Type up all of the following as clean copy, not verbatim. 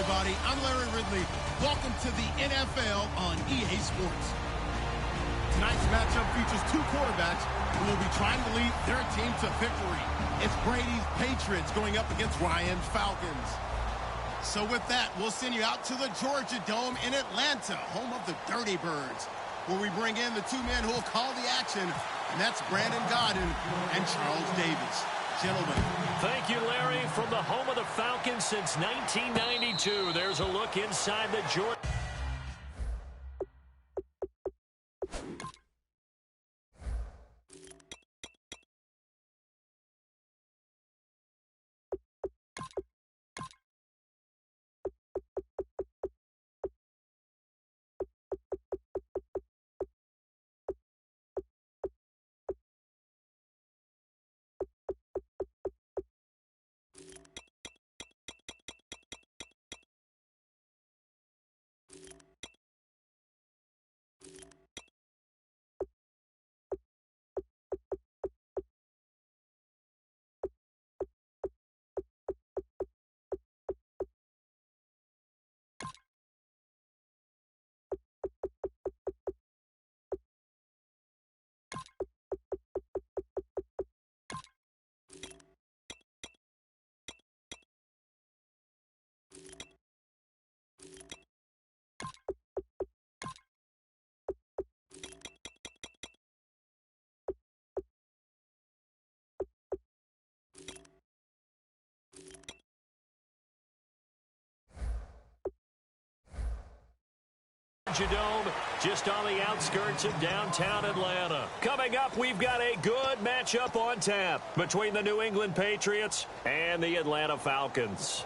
everybody. I'm Larry Ridley. Welcome to the NFL on EA Sports. Tonight's matchup features two quarterbacks who will be trying to lead their team to victory. It's Brady's Patriots going up against Ryan's Falcons. So with that, we'll send you out to the Georgia Dome in Atlanta, home of the Dirty Birds, where we bring in the two men who will call the action, and that's Brandon Godden and Charles Davis. Gentlemen. Thank you, Larry. From the home of the Falcons since 1992, there's a look inside the Georgia. Dome, just on the outskirts of downtown Atlanta. Coming up, we've got a good matchup on tap between the New England Patriots and the Atlanta Falcons.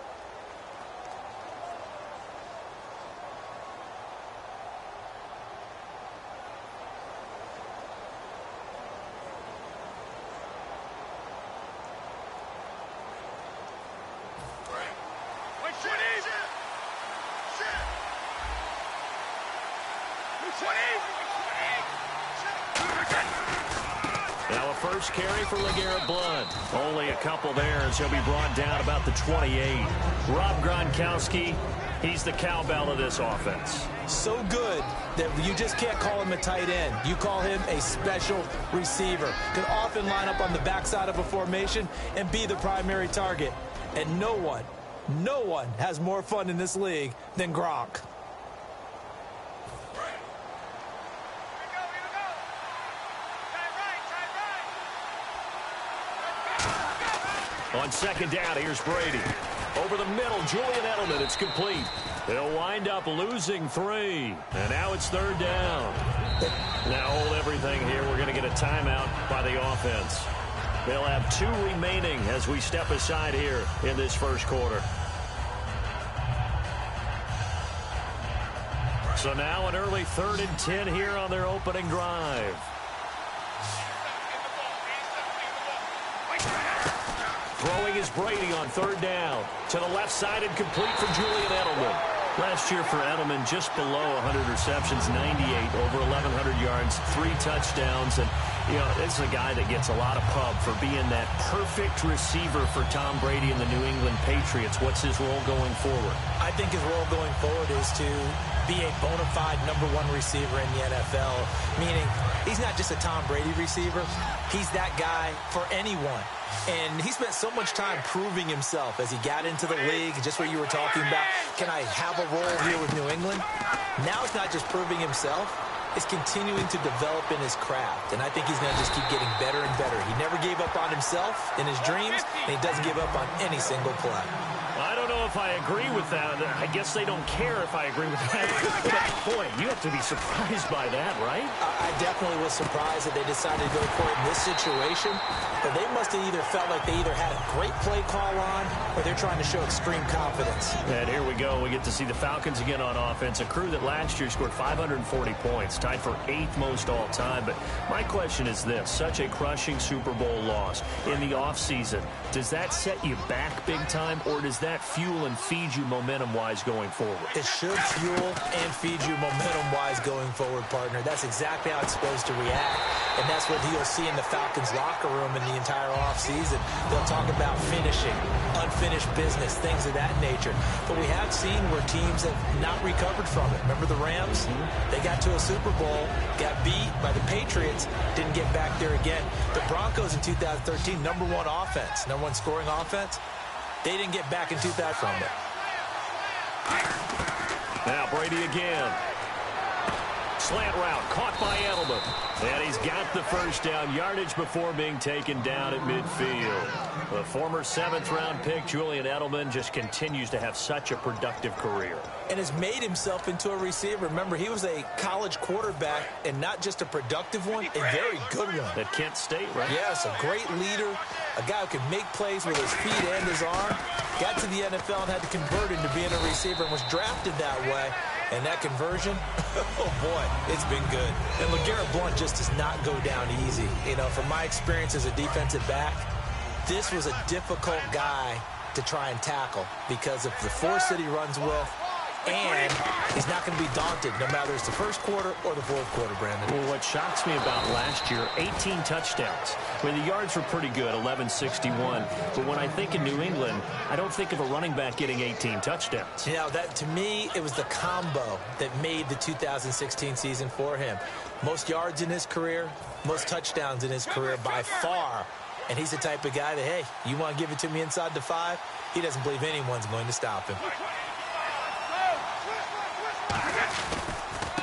Now a first carry for LeGarrette Blount. Only a couple there as he'll be brought down about the 28. Rob Gronkowski, he's the cowbell of this offense. So good that you just can't call him a tight end. You call him a special receiver. Can often line up on the backside of a formation and be the primary target. And no one has more fun in this league than Gronk. On second down, here's Brady. Over the middle, Julian Edelman, it's complete. They'll wind up losing 3. And now it's third down. Now hold everything here. We're going to get a timeout by the offense. They'll have 2 remaining as we step aside here in this first quarter. So now an early 3rd and 10 here on their opening drive. Throwing is Brady on third down. To the left side and complete for Julian Edelman. Last year for Edelman, just below 100 receptions, 98, over 1,100 yards, 3 touchdowns. And, you know, this is a guy that gets a lot of pub for being that perfect receiver for Tom Brady and the New England Patriots. What's his role going forward? I think his role going forward is to be a bona fide #1 receiver in the NFL, meaning he's not just a Tom Brady receiver. He's that guy for anyone. And he spent so much time proving himself as he got into the league, just what you were talking about. Can I have a role here with New England? Now it's not just proving himself. It's continuing to develop in his craft. And I think he's going to just keep getting better and better. He never gave up on himself in his dreams, and he doesn't give up on any single play. I don't know if I agree with that. I guess they don't care if I agree with that. But, boy, you have to be surprised by that, right? I definitely was surprised that they decided to go for it in this situation. But they must have either felt like they either had a great play call on or they're trying to show extreme confidence. And here we go. We get to see the Falcons again on offense, a crew that last year scored 540 points, tied for 8th most all time. But my question is this, such a crushing Super Bowl loss in the offseason, does that set you back big time or does that fuel fuel and feed you momentum-wise going forward. It should fuel and feed you momentum-wise going forward, partner. That's exactly how it's supposed to react, and that's what you'll see in the Falcons locker room in the entire offseason. They'll talk about finishing, unfinished business, things of that nature. But we have seen where teams have not recovered from it. Remember the Rams? They got to a Super Bowl, got beat by the Patriots, didn't get back there again. The Broncos in 2013, number one offense, number one scoring offense, they didn't get back in 2000 from it. Now Brady again. Slant route, caught by Edelman. And he's got the first down, yardage before being taken down at midfield. The former 7th-round pick, Julian Edelman, just continues to have such a productive career. And has made himself into a receiver. Remember, he was a college quarterback, and not just a productive one, a very good one. At Kent State, right? Yes, a great leader, a guy who can make plays with his feet and his arm. Got to the NFL and had to convert into being a receiver and was drafted that way. And that conversion, oh boy, it's been good. And LeGarrette Blount just does not go down easy. You know, from my experience as a defensive back, this was a difficult guy to try and tackle because of the force that he runs with, and he's not going to be daunted no matter it's the first quarter or the fourth quarter, Brandon. Well, what shocks me about last year, 18 touchdowns. I mean, the yards were pretty good, 1161. But when I think of New England, I don't think of a running back getting 18 touchdowns. You know, that to me, it was the combo that made the 2016 season for him. Most yards in his career, most touchdowns in his career by far. And he's the type of guy that, hey, you want to give it to me inside the 5? He doesn't believe anyone's going to stop him.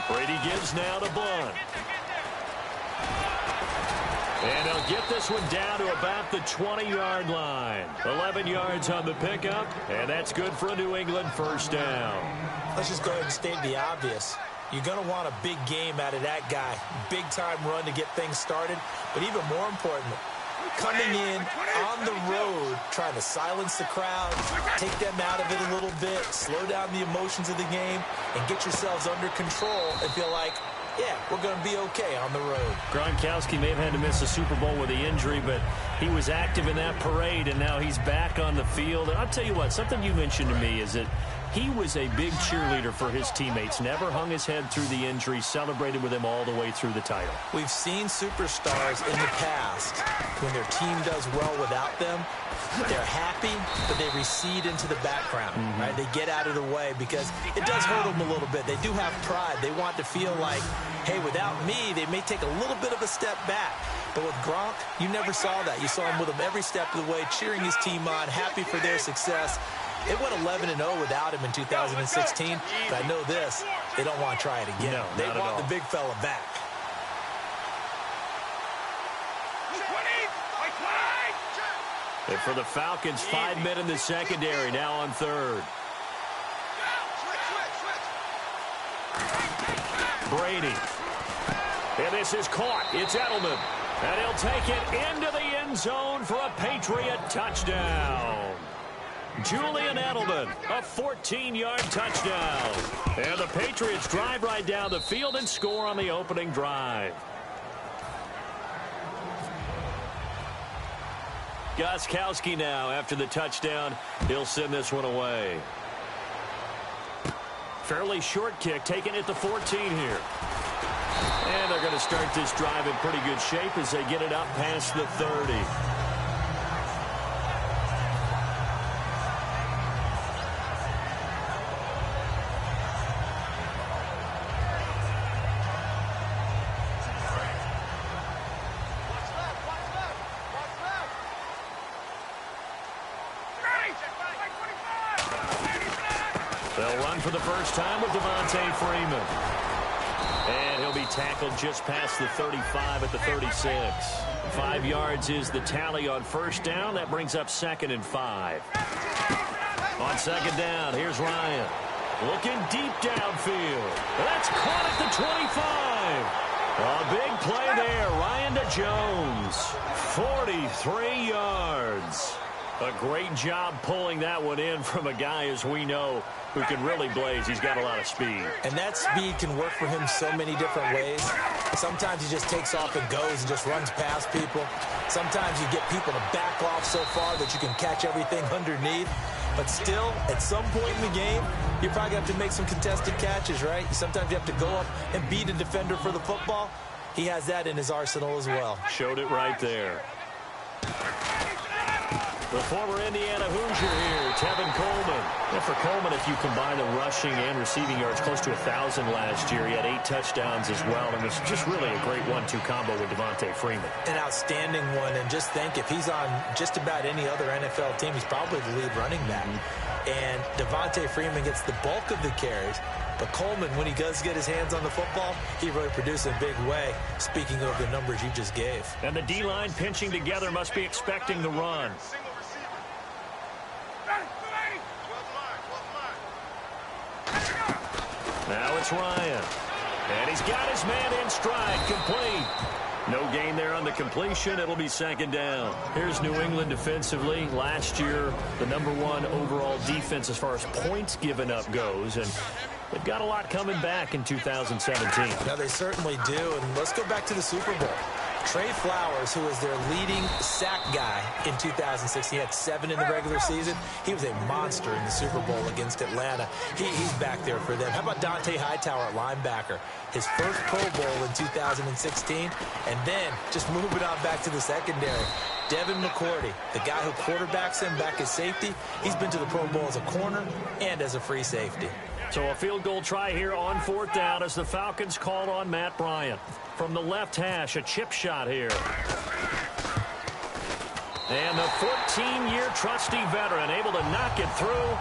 Brady gives now to Blount. And he'll get this one down to about the 20-yard line. 11 yards on the pickup, and that's good for a New England first down. Let's just go ahead and state the obvious. You're going to want a big game out of that guy. Big-time run to get things started. But even more important, coming in on the road, trying to silence the crowd, take them out of it a little bit, slow down the emotions of the game, and get yourselves under control and feel like, yeah, we're going to be okay on the road. Gronkowski may have had to miss the Super Bowl with the injury, but he was active in that parade, and now he's back on the field. And I'll tell you what, something you mentioned to me is that he was a big cheerleader for his teammates, never hung his head through the injury, celebrated with him all the way through the title. We've seen superstars in the past, when their team does well without them, they're happy, but they recede into the background, right? They get out of the way because it does hurt them a little bit. They do have pride. They want to feel like, hey, without me, they may take a little bit of a step back. But with Gronk, you never saw that. You saw him with him every step of the way, cheering his team on, happy for their success. It went 11-0 without him in 2016, but I know this, they don't want to try it again. No, they want the big fella back. And for the Falcons, 5 men in the secondary, now on third. Brady. And this is caught. It's Edelman. And he'll take it into the end zone for a Patriot touchdown. Julian Edelman, a 14-yard touchdown. And the Patriots drive right down the field and score on the opening drive. Gostkowski now, after the touchdown, he'll send this one away. Fairly short kick, taken at the 14 here. And they're going to start this drive in pretty good shape as they get it up past the 30. They'll run for the first time with Devontae Freeman. And he'll be tackled just past the 35 at the 36. 5 yards is the tally on first down. That brings up 2nd and 5. On second down, here's Ryan. Looking deep downfield. That's caught at the 25. A big play there. Ryan to Jones. 43 yards. A great job pulling that one in from a guy, as we know, who can really blaze. He's got a lot of speed. And that speed can work for him so many different ways. Sometimes he just takes off and goes and just runs past people. Sometimes you get people to back off so far that you can catch everything underneath. But still, at some point in the game, you're probably going to have to make some contested catches, right? Sometimes you have to go up and beat a defender for the football. He has that in his arsenal as well. Showed it right there. The former Indiana Hoosier here, Tevin Coleman. And for Coleman, if you combine the rushing and receiving yards, close to 1,000 last year. He had 8 touchdowns as well, and it's just really a great 1-2 combo with Devontae Freeman. An outstanding one, and just think, if he's on just about any other NFL team, he's probably the lead running back. And Devontae Freeman gets the bulk of the carries. But Coleman, when he does get his hands on the football, he really produces in a big way, speaking of the numbers you just gave. And the D-line pinching together must be expecting the run. Now it's Ryan. And he's got his man in stride, complete. No gain there on the completion. It'll be second down. Here's New England defensively. Last year, the #1 overall defense as far as points given up goes. And they've got a lot coming back in 2017. Now, they certainly do. And let's go back to the Super Bowl. Trey Flowers, who was their leading sack guy in 2016, he had 7 in the regular season. He was a monster in the Super Bowl against Atlanta. He's back there for them. How about Dante Hightower at linebacker? His first Pro Bowl in 2016. And then, just moving on back to the secondary, Devin McCourty, the guy who quarterbacks him back as safety. He's been to the Pro Bowl as a corner and as a free safety. So a field goal try here on 4th down as the Falcons called on Matt Bryant. From the left hash, a chip shot here. And the 14-year trusty veteran able to knock it through.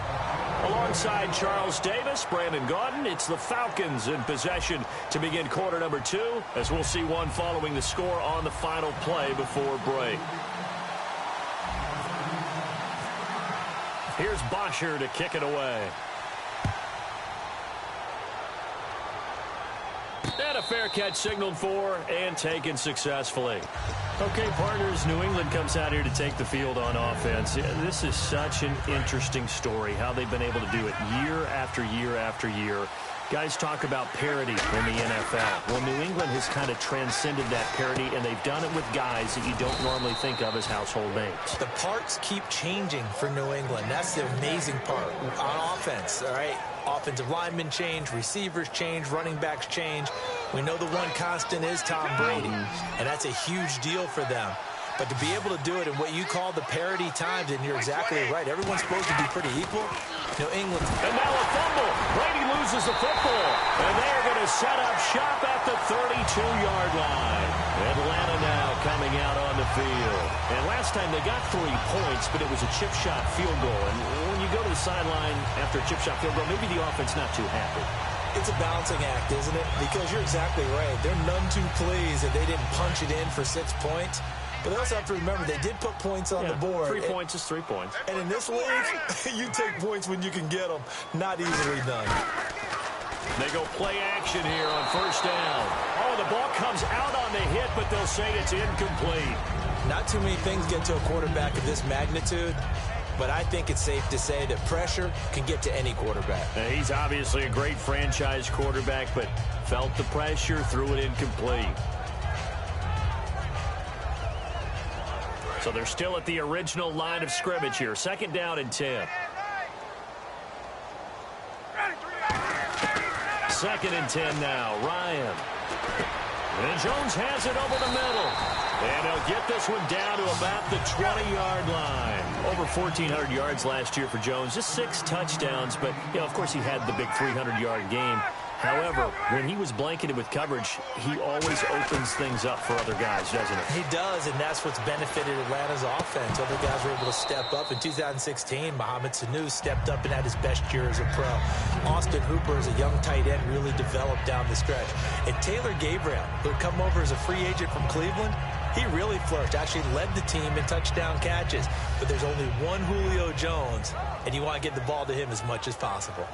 Alongside Charles Davis, Brandon Gaudin, it's the Falcons in possession to begin quarter number 2, as we'll see one following the score on the final play before break. Here's Bosher to kick it away. And a fair catch signaled for and taken successfully. Okay, partners, New England comes out here to take the field on offense. This is such an interesting story, how they've been able to do it year after year after year. Guys talk about parity in the NFL. Well, New England has kind of transcended that parity, and they've done it with guys that you don't normally think of as household names. The parts keep changing for New England. That's the amazing part on offense, all right? Offensive linemen change, receivers change, running backs change. We know the one constant is Tom Brady, and that's a huge deal for them. But to be able to do it in what you call the parity times, and you're exactly right, everyone's supposed to be pretty equal. New England. And now a fumble. Brady loses the football. And they're going to set up shop at the 32-yard line. Atlanta now coming out on the field. And last time they got 3 points, but it was a chip shot field goal. And when you go to the sideline after a chip shot field goal, maybe the offense not too happy. It's a balancing act, isn't it? Because you're exactly right. They're none too pleased that they didn't punch it in for 6 points. But they also have to remember they did put points on the board. 3 points is 3 points. And in this league, you take points when you can get them. Not easily done. They go play action here on 1st down. Oh, the ball comes out on the hit, but they'll say it's incomplete. Not too many things get to a quarterback of this magnitude, but I think it's safe to say that pressure can get to any quarterback. He's obviously a great franchise quarterback, but felt the pressure, threw it incomplete. So they're still at the original line of scrimmage here. 2nd down and 10. 2nd and 10 now. Ryan. And Jones has it over the middle. And he'll get this one down to about the 20-yard line. Over 1,400 yards last year for Jones. Just 6 touchdowns, but, you know, of course he had the big 300-yard game. However, when he was blanketed with coverage, he always opens things up for other guys, doesn't he? He does, and that's what's benefited Atlanta's offense. Other guys were able to step up. In 2016, Mohamed Sanu stepped up and had his best year as a pro. Austin Hooper, as a young tight end, really developed down the stretch. And Taylor Gabriel, who had come over as a free agent from Cleveland, he really flourished, actually led the team in touchdown catches. But there's only one Julio Jones, and you want to get the ball to him as much as possible.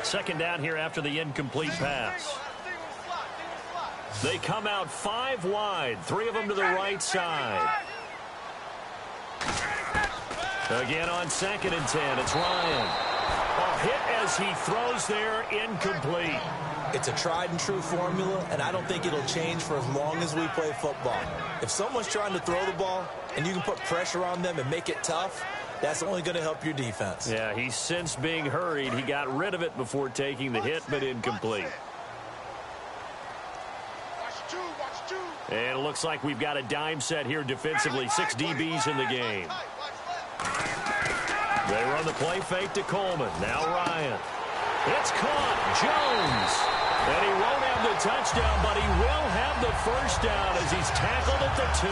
2nd down here after the incomplete pass. They come out 5 wide, 3 of them to the right side. Again on 2nd and 10, it's Ryan. Oh, hit as he throws there, incomplete. It's a tried and true formula, and I don't think it'll change for as long as we play football. If someone's trying to throw the ball and you can put pressure on them and make it tough, that's only going to help your defense. Yeah, he's since being hurried. He got rid of it before taking the hit, but incomplete. And it looks like we've got a dime set here defensively. 6 DBs in the game. They run the play fake to Coleman. Now Ryan. It's caught. Jones. And he won't have the touchdown, but he will have the first down as he's tackled at the 2.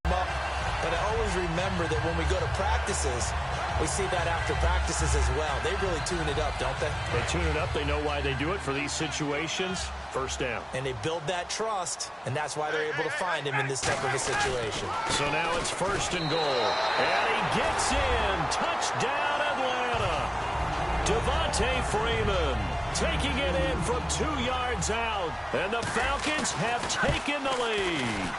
But I always remember that when we go to practices, we see that after practices as well. They really tune it up, don't they? They tune it up. They know why they do it for these situations. First down. And they build that trust, and that's why they're able to find him in this type of a situation. So now it's 1st and goal. And he gets in. Touchdown, Atlanta. Devontae Freeman taking it in from 2 yards out. And the Falcons have taken the lead.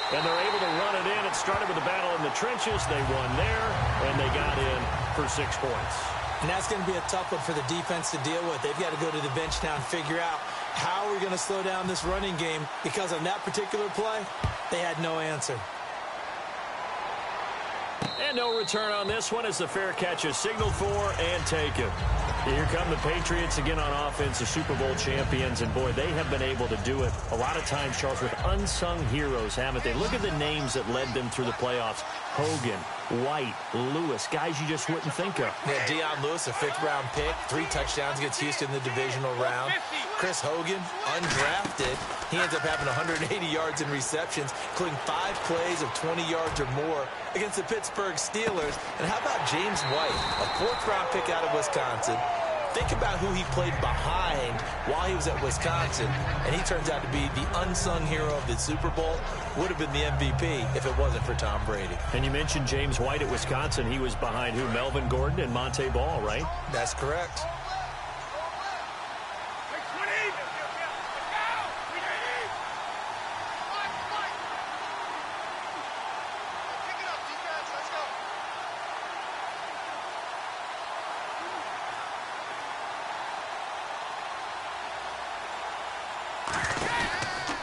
And they're able to run it in. It started with a battle in the trenches. They won there, and they got in for 6 points. And that's going to be a tough one for the defense to deal with. They've got to go to the bench now and figure out how we're going to slow down this running game, because on that particular play, they had no answer. And no return on this one as the fair catch is signaled for and taken. Here come the Patriots again on offense, the Super Bowl champions, and boy, they have been able to do it a lot of times, Charles, with unsung heroes, haven't they? Look at the names that led them through the playoffs. Hogan, White, Lewis, guys you just wouldn't think of. Yeah, Deion Lewis, a 5th-round pick, 3 touchdowns against Houston in the divisional round. Chris Hogan, undrafted. He ends up having 180 yards in receptions, including 5 plays of 20 yards or more against the Pittsburgh Steelers. And how about James White, a 4th-round pick out of Wisconsin? Think about who he played behind while he was at Wisconsin, and he turns out to be the unsung hero of the Super Bowl. Would have been the MVP if it wasn't for Tom Brady. And you mentioned James White at Wisconsin. He was behind who? Melvin Gordon and Monte Ball, right? That's correct.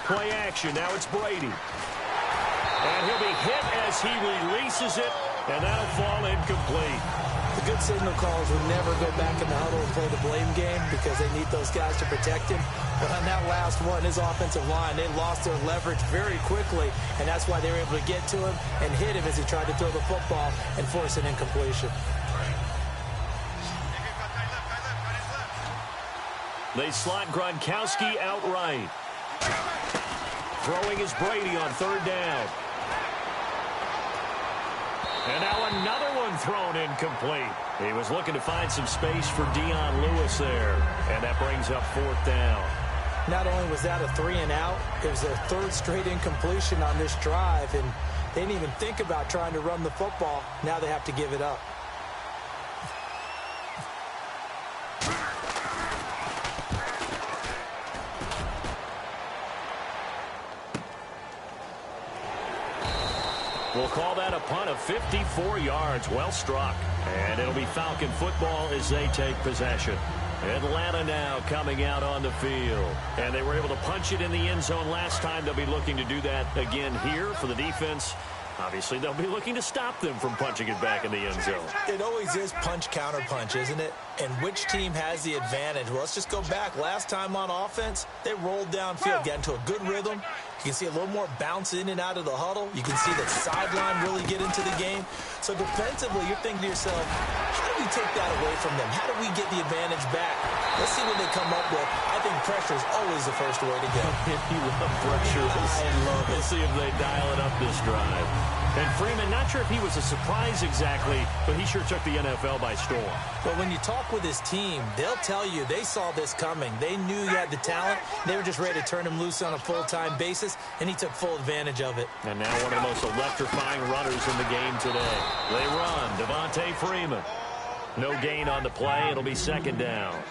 Play action. Now it's Brady. And he'll be hit as he releases it, and that'll fall incomplete. The good signal callers will never go back in the huddle and play the blame game because they need those guys to protect him. But on that last one, his offensive line, they lost their leverage very quickly, and that's why they were able to get to him and hit him as he tried to throw the football and force an incompletion. They slot Gronkowski outright. Throwing is Brady on 3rd down. And now another one thrown incomplete. He was looking to find some space for Deion Lewis there. And that brings up 4th down. Not only was that a 3-and-out, it was their 3rd straight incompletion on this drive. And they didn't even think about trying to run the football. Now they have to give it up. We'll call that a punt of 54 yards. Well struck. And it'll be Falcon football as they take possession. Atlanta now coming out on the field. And they were able to punch it in the end zone last time. They'll be looking to do that again here for the defense. Obviously, they'll be looking to stop them from punching it back in the end zone. It always is punch, counter punch, isn't it? And which team has the advantage? Well, let's just go back. Last time on offense, they rolled downfield, got into a good rhythm. You can see a little more bounce in and out of the huddle. You can see the sideline really get into the game. So defensively, you're thinking to yourself, how do we take that away from them? How do we get the advantage back? Let's see what they come up with. I think pressure is always the first way to go. You love pressure. I love it. Let's see if they dial it up this drive. And Freeman, not sure if he was a surprise exactly, but he sure took the NFL by storm. But when you talk with his team, they'll tell you they saw this coming. They knew he had the talent. They were just ready to turn him loose on a full-time basis, and he took full advantage of it. And now one of the most electrifying runners in the game today. They run. Devontae Freeman. No gain on the play. It'll be 2nd down.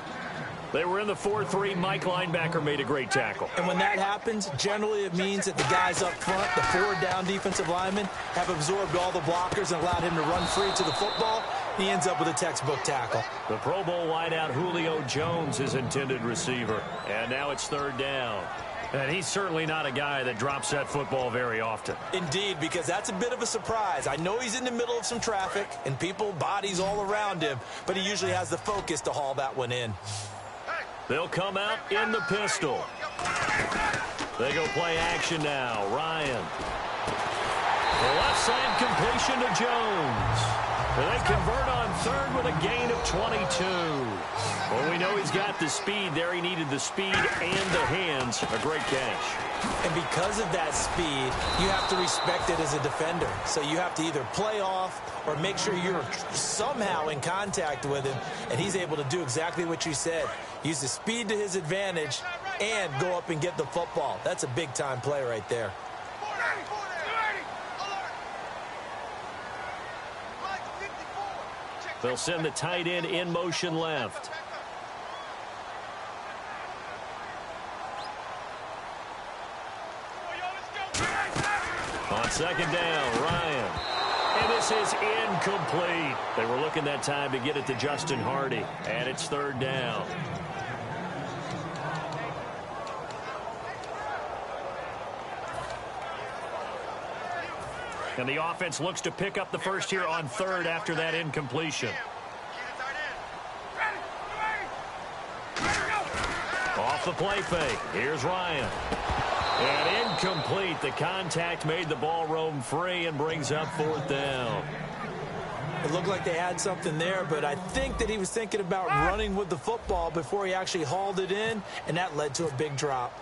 They were in the 4-3. Mike linebacker made a great tackle. And when that happens, generally it means that the guys up front, the 4-down defensive linemen, have absorbed all the blockers and allowed him to run free to the football. He ends up with a textbook tackle. The Pro Bowl wideout Julio Jones is intended receiver. And now it's third down. And he's certainly not a guy that drops that football very often. Indeed, because that's a bit of a surprise. I know he's in the middle of some traffic and people, bodies all around him, but he usually has the focus to haul that one in. They'll come out in the pistol. They go play action now. Ryan. The left side completion to Jones. And they convert on third with a gain of 22. Well, we know he's got the speed there. He needed the speed and the hands. A great catch. And because of that speed, you have to respect it as a defender. So you have to either play off or make sure you're somehow in contact with him. And he's able to do exactly what you said. Use the speed to his advantage and go up and get the football. That's a big-time play right there. They'll send the tight end in motion left. On second down, Ryan. And this is incomplete. They were looking that time to get it to Justin Hardy. And it's third down. And the offense looks to pick up the first here on third after that incompletion. Off the play fake. Here's Ryan. And incomplete. The contact made the ball roam free and brings up fourth down. It looked like they had something there, but I think that he was thinking about running with the football before he actually hauled it in, and that led to a big drop.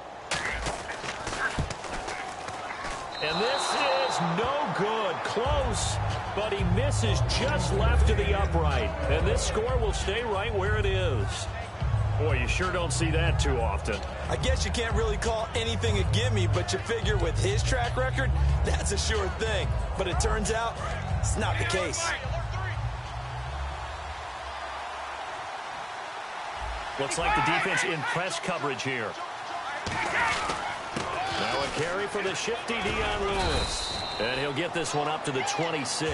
And this is no good. Close, but he misses just left to the upright. And this score will stay right where it is. Boy, you sure don't see that too often. I guess you can't really call anything a gimme, but you figure with his track record, that's a sure thing. But it turns out it's not the case. Looks like the defense in press coverage here. Now a carry for the shifty Dion Lewis. And he'll get this one up to the 26.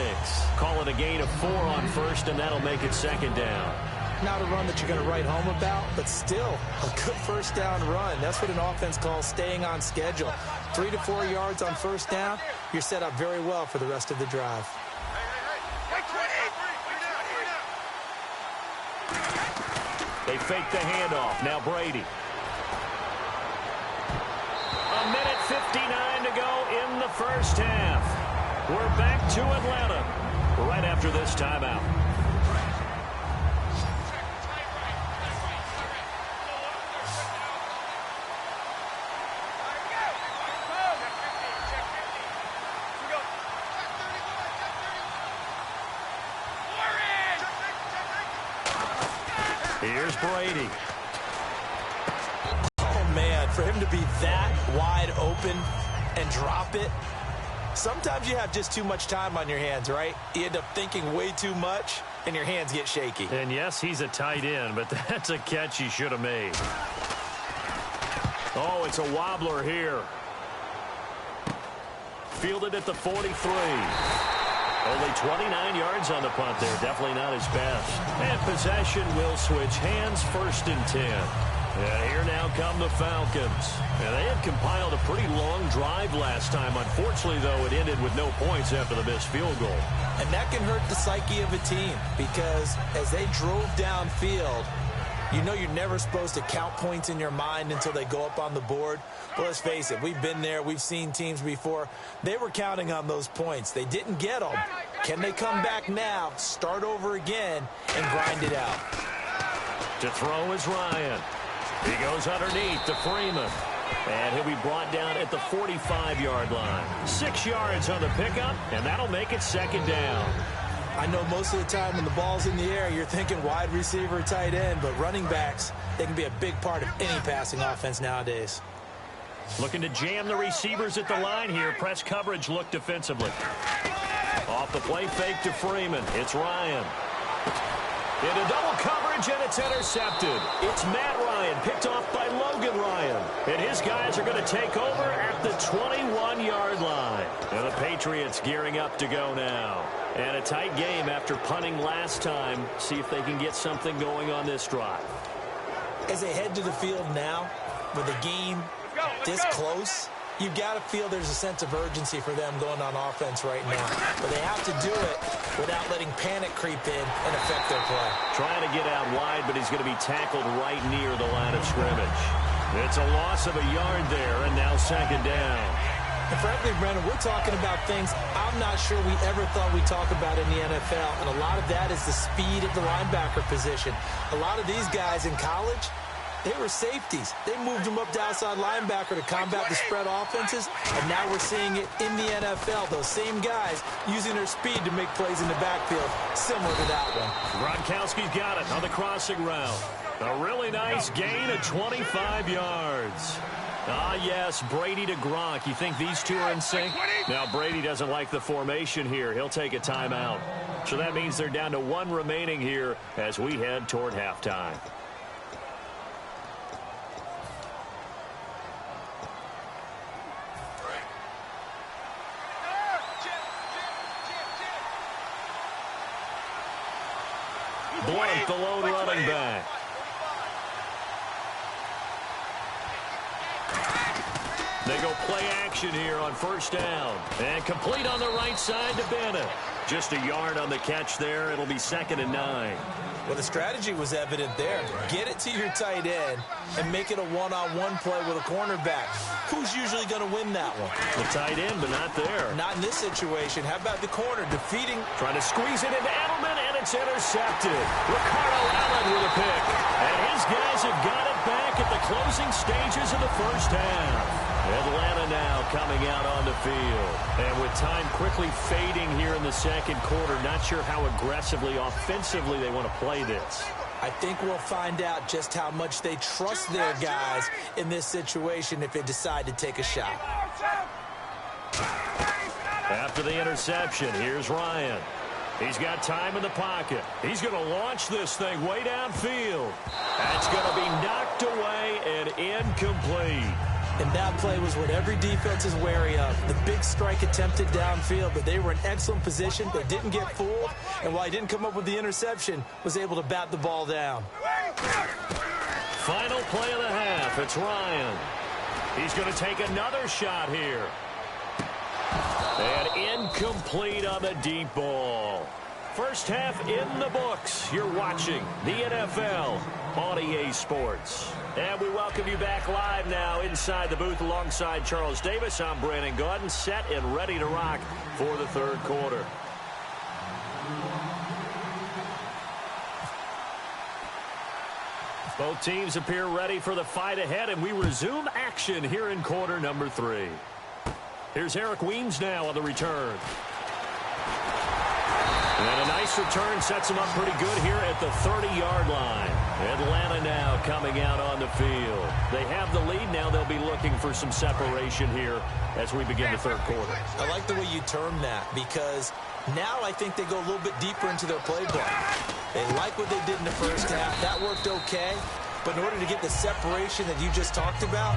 Call it a gain of 4 on first, and that'll make it second down. Not a run that you're going to write home about, but still a good first down run. That's what an offense calls staying on schedule. 3 to 4 yards on first down, you're set up very well for the rest of the drive. They fake the handoff. Now Brady. A minute 59 to go in the first half. We're back to Atlanta right after this timeout. Here's Brady. Oh, man, for him to be that wide open and drop it, sometimes you have just too much time on your hands, right? You end up thinking way too much, and your hands get shaky. And, yes, he's a tight end, but that's a catch he should have made. Oh, it's a wobbler here. Fielded at the 43. Only 29 yards on the punt there. Definitely not his best. And possession will switch hands, 1st and 10. And here now come the Falcons. And they had compiled a pretty long drive last time. Unfortunately, though, it ended with no points after the missed field goal. And that can hurt the psyche of a team because as they drove downfield, you know you're never supposed to count points in your mind until they go up on the board. But let's face it, we've been there. We've seen teams before. They were counting on those points. They didn't get them. Can they come back now, start over again, and grind it out? To throw is Ryan. He goes underneath to Freeman. And he'll be brought down at the 45-yard line. 6 yards on the pickup, and that'll make it second down. I know most of the time when the ball's in the air, you're thinking wide receiver, tight end, but running backs, they can be a big part of any passing offense nowadays. Looking to jam the receivers at the line here. Press coverage look defensively. Off the play fake to Freeman. It's Ryan. Into double coverage, and it's intercepted. It's Matt Ryan, picked off by Logan Ryan. And his guys are going to take over at the 21-yard line. And the Patriots gearing up to go now. And a tight game after punting last time. See if they can get something going on this drive. As they head to the field now, with the game this close, you've got to feel there's a sense of urgency for them going on offense right now. But they have to do it without letting panic creep in and affect their play. Trying to get out wide, but he's going to be tackled right near the line of scrimmage. It's a loss of a yard there, and now second down. And frankly, Brendan, we're talking about things I'm not sure we ever thought we'd talk about in the NFL. And a lot of that is the speed at the linebacker position. A lot of these guys in college, they were safeties. They moved them up to outside linebacker to combat the spread offenses, and now we're seeing it in the NFL. Those same guys using their speed to make plays in the backfield, similar to that one. Gronkowski's got it on the crossing route. A really nice gain of 25 yards. Ah, yes, Brady to Gronk. You think these two are in sync? Now, Brady doesn't like the formation here. He'll take a timeout. So that means they're down to one remaining here as we head toward halftime. Blunt, the lone running back. They go play action here on first down. And complete on the right side to Bennett. Just a yard on the catch there. It'll be 2nd and 9. Well, the strategy was evident there. Get it to your tight end and make it a one-on-one play with a cornerback. Who's usually going to win that one? The tight end, but not there. Not in this situation. How about the corner defeating? Trying to squeeze it into Edelman, and it's intercepted. Ricardo Allen with a pick. And his guys have got it back at the closing stages of the first half. Atlanta now coming out on the field. And with time quickly fading here in the second quarter, not sure how aggressively, offensively they want to play this. I think we'll find out just how much they trust their guys in this situation if they decide to take a shot. After the interception, here's Ryan. He's got time in the pocket. He's going to launch this thing way downfield. That's going to be knocked away and incomplete. And that play was what every defense is wary of. The big strike attempted downfield, but they were in excellent position. They didn't get fooled, and while he didn't come up with the interception, was able to bat the ball down. Final play of the half. It's Ryan. He's going to take another shot here. And incomplete on the deep ball. First half in the books. You're watching the NFL on EA Sports. And we welcome you back live now inside the booth alongside Charles Davis. I'm Brandon Gaudin, set and ready to rock for the third quarter. Both teams appear ready for the fight ahead, and we resume action here in quarter number 3. Here's Eric Weems now on the return. And a nice return sets him up pretty good here at the 30-yard line. Atlanta now coming out on the field. They have the lead. Now they'll be looking for some separation here as we begin the third quarter. I like the way you term that because now I think they go a little bit deeper into their playbook. They like what they did in the first half. That worked okay. But in order to get the separation that you just talked about,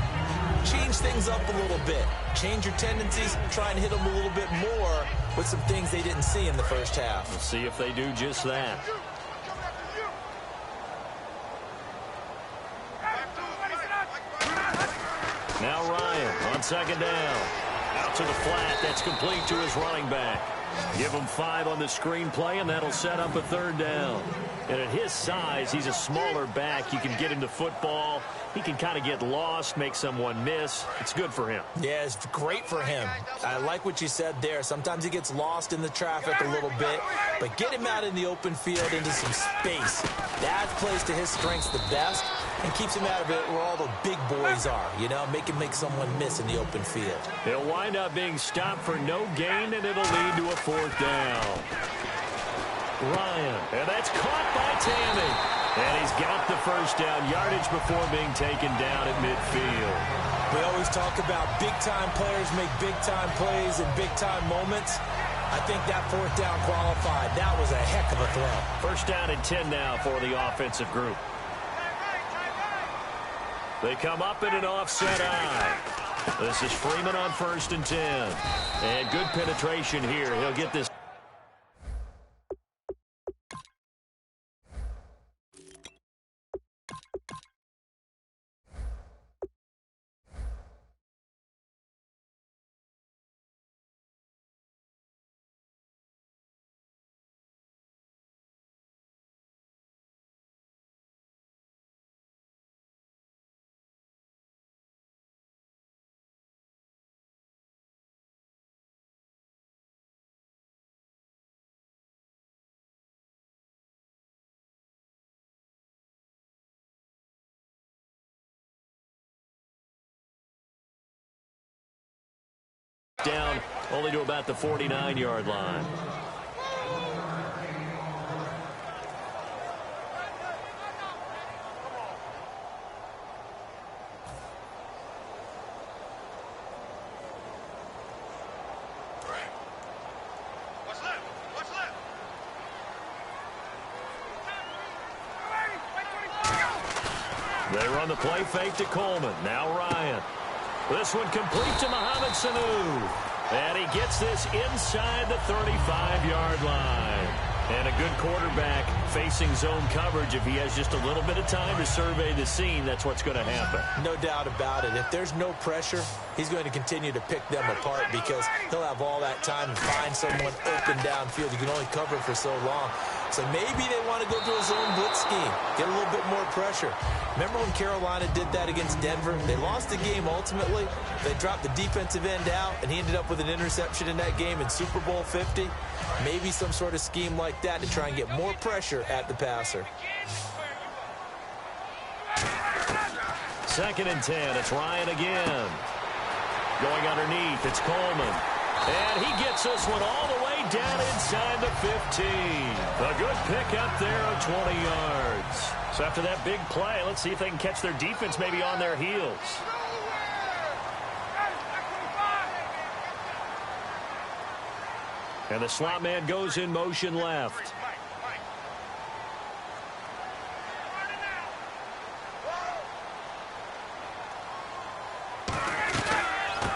change things up a little bit. Change your tendencies, try and hit them a little bit more with some things they didn't see in the first half. We'll see if they do just that. Now Ryan on second down. Out to the flat. That's complete to his running back. Give him 5 on the screenplay, and that'll set up a third down. And at his size, he's a smaller back. You can get him to football. He can kind of get lost, make someone miss. It's good for him. Yeah, it's great for him. I like what you said there. Sometimes he gets lost in the traffic a little bit, but get him out in the open field into some space. That plays to his strengths the best and keeps him out of it where all the big boys are, you know, make him make someone miss in the open field. He'll wind up being stopped for no gain, and it'll lead to a fourth down. Ryan, and that's caught by Tammy. And he's got the first down yardage before being taken down at midfield. We always talk about big-time players make big-time plays in big-time moments. I think that fourth down qualified. That was a heck of a throw. First down and 10 now for the offensive group. They come up in an offset eye. This is Freeman on 1st and 10. And good penetration here. He'll get this. Down only to about the 49-yard line. They run the play fake to Coleman. Now Ryan. This one complete to Mohamed Sanu. And he gets this inside the 35-yard line. And a good quarterback facing zone coverage. If he has just a little bit of time to survey the scene, that's what's going to happen. No doubt about it. If there's no pressure, he's going to continue to pick them apart because he'll have all that time to find someone open downfield. You can only cover for so long. So maybe they want to go to a zone blitz scheme, get a little bit more pressure. Remember when Carolina did that against Denver? They lost the game ultimately. They dropped the defensive end out, and he ended up with an interception in that game in Super Bowl 50. Maybe some sort of scheme like that to try and get more pressure at the passer. 2nd and 10. It's Ryan again. Going underneath. It's Coleman. And he gets this one all the way down inside the 15. A good pick up there of 20 yards. So after that big play, let's see if they can catch their defense maybe on their heels. And the slot man goes in motion left.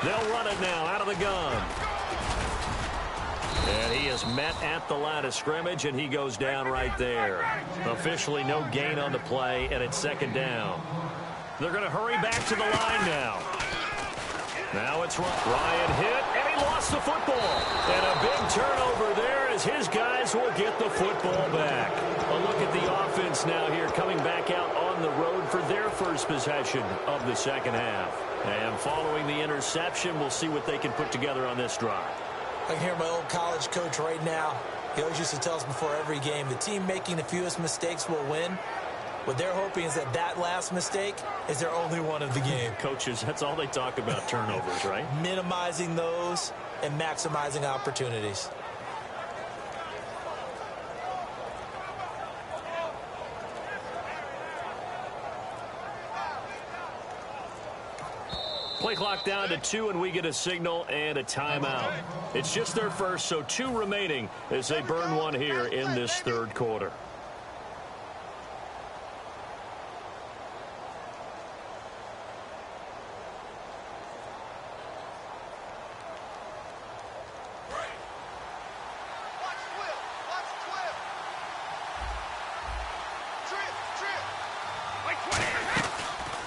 They'll run it now out of the gun. And he is met at the line of scrimmage, and he goes down right there. Officially no gain on the play, and it's 2nd down. They're going to hurry back to the line now. Now it's Ryan hit, and he lost the football. And a big turnover there as his guys will get the football back. A look at the offense now here coming back out on the road for their first possession of the second half. And following the interception, we'll see what they can put together on this drive. I can hear my old college coach right now. He always used to tell us before every game, the team making the fewest mistakes will win. What they're hoping is that that last mistake is their only one of the game. Coaches, that's all they talk about, turnovers, right? Minimizing those and maximizing opportunities. Play clock down to 2, and we get a signal and a timeout. It's just their first, so 2 remaining as they burn one here in this 3rd quarter.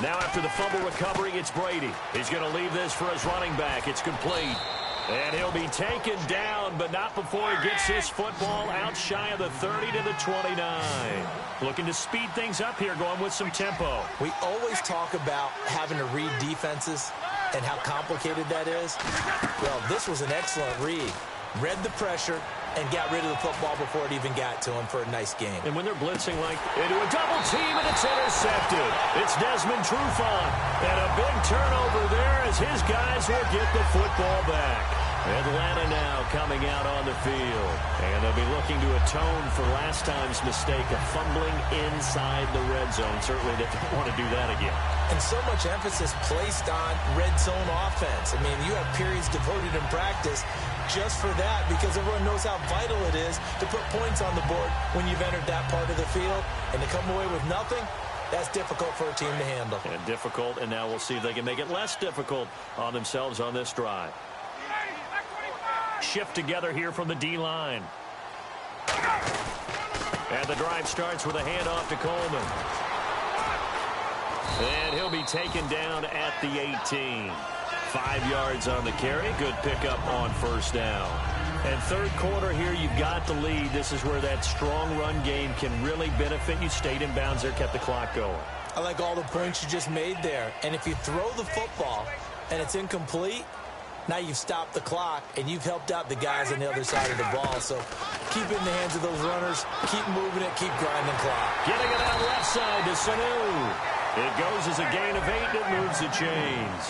Now after the fumble recovery, it's Brady. He's going to leave this for his running back. It's complete. And he'll be taken down, but not before he gets his football out shy of the 30 to the 29. Looking to speed things up here, going with some tempo. We always talk about having to read defenses and how complicated that is. Well, this was an excellent read. Read the pressure and got rid of the football before it even got to him for a nice game. And when they're blitzing like into a double team, and it's intercepted. It's Desmond Trufant. And a big turnover there as his guys will get the football back. Atlanta now coming out on the field. And they'll be looking to atone for last time's mistake of fumbling inside the red zone. Certainly they don't want to do that again. And so much emphasis placed on red zone offense. I mean, you have periods devoted in practice just for that, because everyone knows how vital it is to put points on the board when you've entered that part of the field. And to come away with nothing, that's difficult for a team to handle. And difficult, and now we'll see if they can make it less difficult on themselves on this drive. Shift together here from the D-line. And the drive starts with a handoff to Coleman. And he'll be taken down at the 18. 5 yards on the carry. Good pickup on first down. And third quarter here, you've got the lead. This is where that strong run game can really benefit you. Stayed in bounds there, kept the clock going. I like all the points you just made there. And if you throw the football and it's incomplete, now you've stopped the clock and you've helped out the guys on the other side of the ball. So keep it in the hands of those runners. Keep moving it. Keep grinding the clock. Getting it out left side to Sanu. It goes as a gain of 8, and it moves the chains.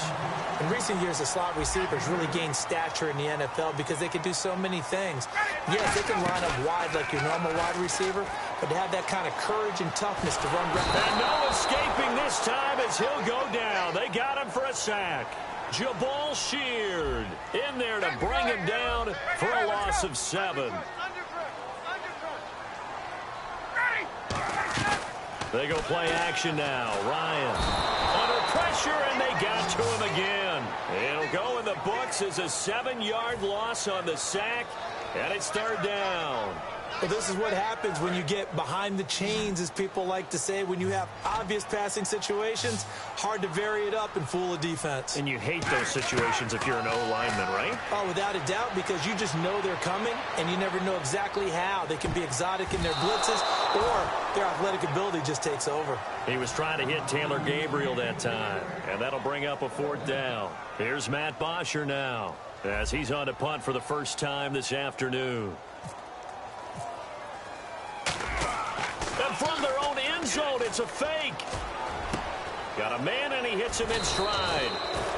In recent years, the slot receivers really gained stature in the NFL because they can do so many things. Yes, they can line up wide like your normal wide receiver, but to have that kind of courage and toughness to run right. And no escaping this time as he'll go down. They got him for a sack. Jabal Sheard in there to bring him down for a loss of 7. They go play action now. Ryan under pressure, and they got to him again. It'll go in the books as a 7-yard loss on the sack, and it's third down. Well, this is what happens when you get behind the chains, as people like to say. When you have obvious passing situations, hard to vary it up and fool a defense. And you hate those situations if you're an O-lineman, right? Oh, without a doubt, because you just know they're coming, and you never know exactly how. They can be exotic in their blitzes, or their athletic ability just takes over. He was trying to hit Taylor Gabriel that time, and that'll bring up a 4th down. Here's Matt Bosher now, as he's on to punt for the first time this afternoon. And from their own end zone, it's a fake. Got a man, and he hits him in stride.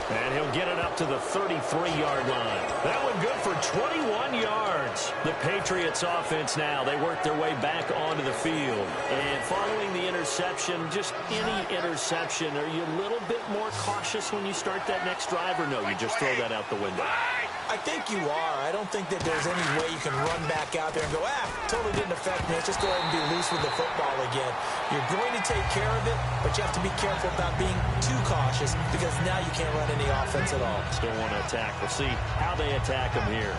And he'll get it up to the 33-yard line. That one good for 21 yards. The Patriots offense now, they work their way back onto the field. And following the interception, just any interception, are you a little bit more cautious when you start that next drive, or no, you just throw that out the window? I think you are. I don't think that there's any way you can run back out there and go, totally didn't affect me. Let's just go ahead and be loose with the football again. You're going to take care of it, but you have to be careful about being too cautious, because now you can't run any offense at all. Still want to attack. We'll see how they attack him here.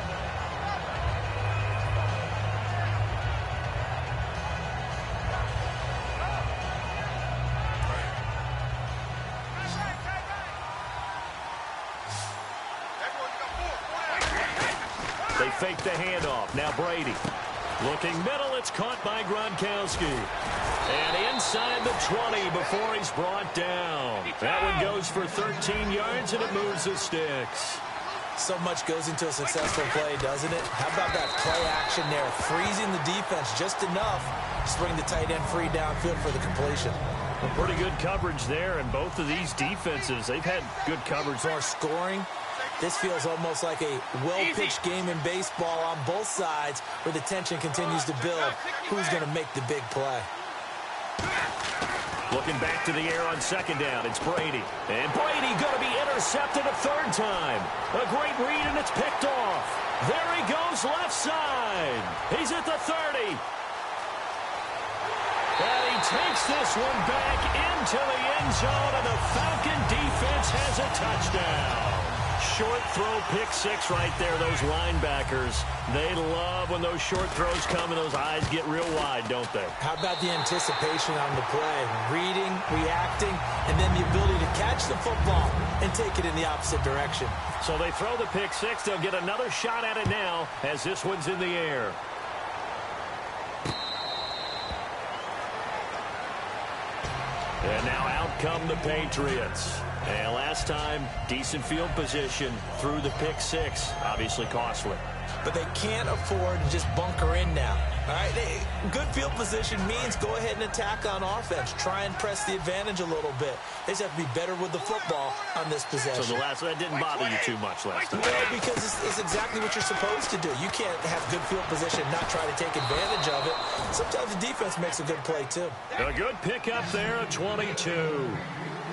They fake the handoff. Now Brady. Looking middle. It's caught by Gronkowski. And inside the 20 before he's brought down. That one goes for 13 yards, and it moves the sticks. So much goes into a successful play, doesn't it? How about that play action there? Freezing the defense just enough to bring the tight end free downfield for the completion. Well, pretty good coverage there, and both of these defenses, they've had good coverage. For scoring, this feels almost like a well-pitched game in baseball on both sides, where the tension continues to build. Who's going to make the big play? Looking back to the air on second down, it's Brady. And Brady going to be intercepted a 3rd time. A great read, and it's picked off. There he goes left side. He's at the 30. And he takes this one back into the end zone, and the Falcon defense has a touchdown. Short throw, pick 6 right there. Those linebackers, they love when those short throws come and those eyes get real wide, don't they? How about the anticipation on the play? Reading, reacting, and then the ability to catch the football and take it in the opposite direction. So they throw the pick 6. They'll get another shot at it now as this one's in the air. And now out come the Patriots. And last time, decent field position through the pick 6. Obviously costly. But they can't afford to just bunker in now. All right, good field position means go ahead and attack on offense. Try and press the advantage a little bit. They just have to be better with the football on this possession. So that didn't bother you too much last time? No, because it's exactly what you're supposed to do. You can't have good field position and not try to take advantage of it. Sometimes the defense makes a good play, too. A good pickup there at 22.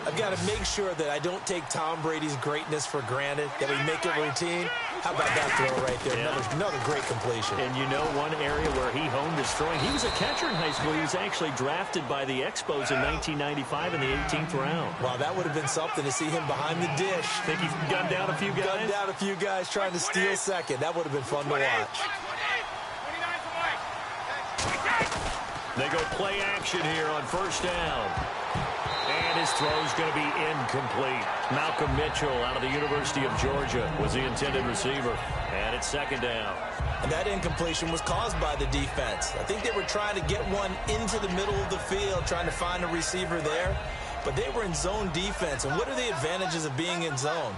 I've got to make sure that I don't take Tom Brady's greatness for granted, that we make it routine. How about that throw right there? Yeah. Another great completion. And you know one area where he honed his throwing, he was a catcher in high school. He was actually drafted by the Expos in 1995 in the 18th round. Wow, that would have been something to see him behind the dish. Think he gunned down a few guys? Gunned down a few guys trying to steal second. That would have been fun to watch. They go play action here on first down. And his throw's going to be incomplete. Malcolm Mitchell out of the University of Georgia was the intended receiver. And it's second down. And that incompletion was caused by the defense. I think they were trying to get one into the middle of the field, trying to find a receiver there. But they were in zone defense. And what are the advantages of being in zone?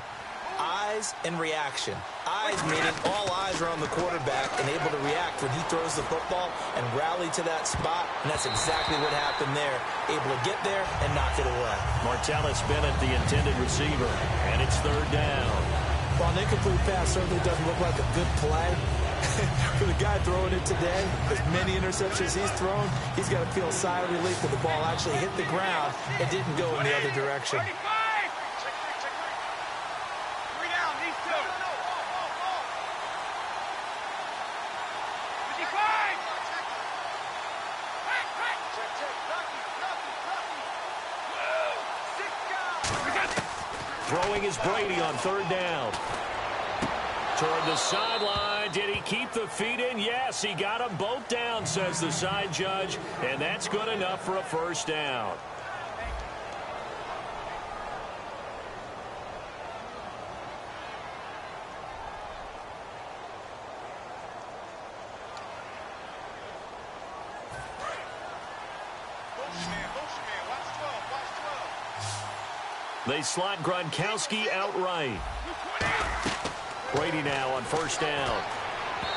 Eyes and reaction. Eyes meaning all eyes are on the quarterback and able to react when he throws the football and rally to that spot. And that's exactly what happened there. Able to get there and knock it away. Martellus Bennett, the intended receiver. And it's third down. Well, an incomplete pass certainly doesn't look like a good play. For the guy throwing it today, as many interceptions he's thrown, he's got to feel a sigh of relief that the ball actually hit the ground and didn't go in the other direction. Throwing is Brady on third down. Toward the sideline. Did he keep the feet in? Yes, he got them both down, says the side judge. And that's good enough for a first down. They slot Gronkowski outright. Brady now on first down.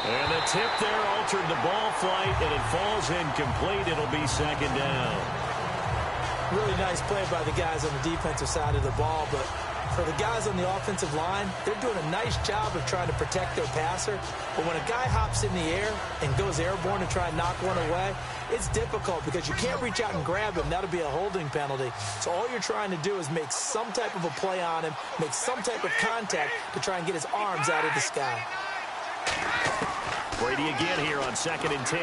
And the tip there altered the ball flight, and it falls incomplete. It'll be second down. Really nice play by the guys on the defensive side of the ball, but for the guys on the offensive line, they're doing a nice job of trying to protect their passer. But when a guy hops in the air and goes airborne to try and knock one away, it's difficult because you can't reach out and grab him. That'll be a holding penalty. So all you're trying to do is make some type of a play on him, make some type of contact to try and get his arms out of the sky. Brady again here on 2nd and 10.